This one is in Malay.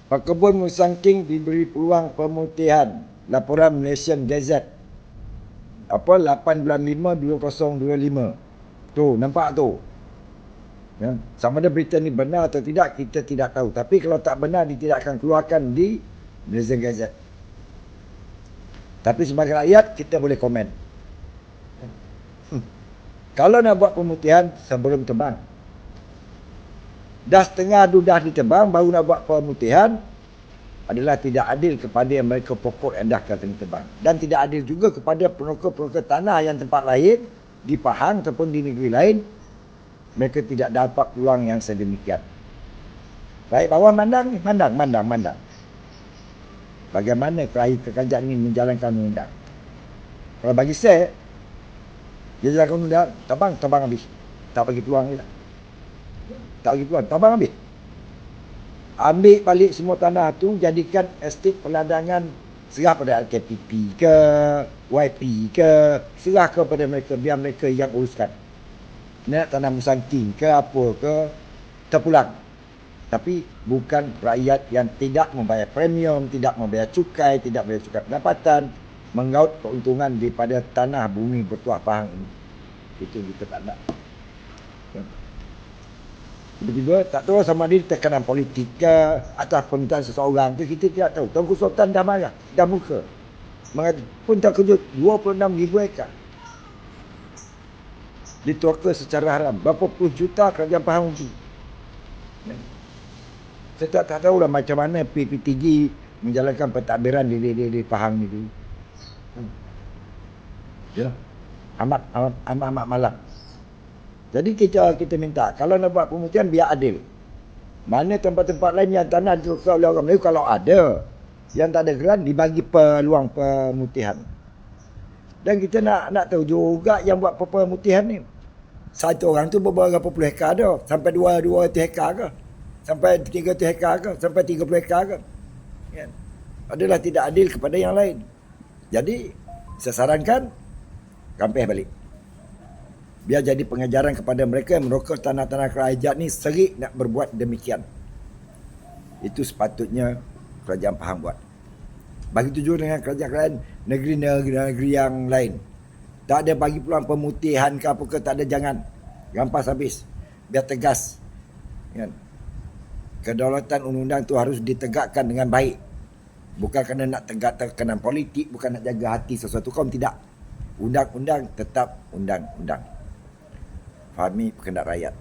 Pekebun Musangking diberi peluang pemutihan. Laporan Malaysian Gazette. 8/5/2025. Tu, nampak tu. Ya. Sama ada berita ni benar atau tidak, kita tidak tahu. Tapi kalau tak benar, dia tidak akan keluarkan di Malaysian Gazette. Tapi sebagai rakyat, kita boleh komen. Kalau nak buat pemutihan, sebelum tebang. Dah setengah dudah ditebang, baru nak buat pemutihan, adalah tidak adil kepada yang mereka pokok yang dah kena tebang. Dan tidak adil juga kepada penokor-penokor tanah yang tempat lain, di Pahang ataupun di negeri lain, mereka tidak dapat peluang yang sedemikian. Baik, bawah mandang ni, mandang. Bagaimana kerajaan ini menjalankan undang. Kalau bagi saya, dia jalankan undang, tabang habis. Tak bagi peluang je. Tak bagi peluang, tabang habis. Ambil balik semua tanah tu, jadikan estate peladangan, serah pada LKPP ke, YP ke, serah kepada mereka, biar mereka yang uruskan. Nak tanah Musangking ke apa ke, terpulang. Tapi bukan rakyat yang tidak membayar premium, tidak membayar cukai, tidak membayar cukai pendapatan, mengaut keuntungan daripada tanah bumi bertuah Pahang ini. Itu kita tak nak. Tiba-tiba tak tahu sama ada tekanan politik ke atas permintaan seseorang ke, kita tidak tahu. Tuanku Sultan dah marah, dah muka. Pun terkejut, 26,000 ekar dituaka secara haram. Berapa puluh juta kerajaan Pahang itu. Saya tak tahu lah macam mana PPTG menjalankan pentadbiran di Pahang itu. Ya. Amat malam. Jadi kita minta, kalau nak buat pemutihan biar adil. Mana tempat-tempat lain yang tanah ditutup oleh orang Melayu, kalau ada, yang tak ada geran, dibagi peluang pemutihan. Dan kita nak tahu juga yang buat pemutihan ni. Satu orang tu berapa puluh hektar dah. Sampai 200 hektar ke? Sampai 300 hektar ke? Sampai 30 hektar ke? Ya. Adalah tidak adil kepada yang lain. Jadi, saya sarankan, kampeh balik. Biar jadi pengajaran kepada mereka yang merokok tanah-tanah kerajaan ni serik nak berbuat demikian. Itu sepatutnya kerajaan Pahang buat. Begitu juga dengan kerajaan negeri-negeri yang lain. Tak ada bagi peluang pemutihan ke apa ke, tak ada, jangan. Rampas habis. Biar tegas. Kan? Kedaulatan undang-undang tu harus ditegakkan dengan baik. Bukan kerana nak tegak tekanan politik, bukan nak jaga hati sesuatu kaum, tidak. Undang-undang tetap undang-undang. Fahami kehendak rakyat.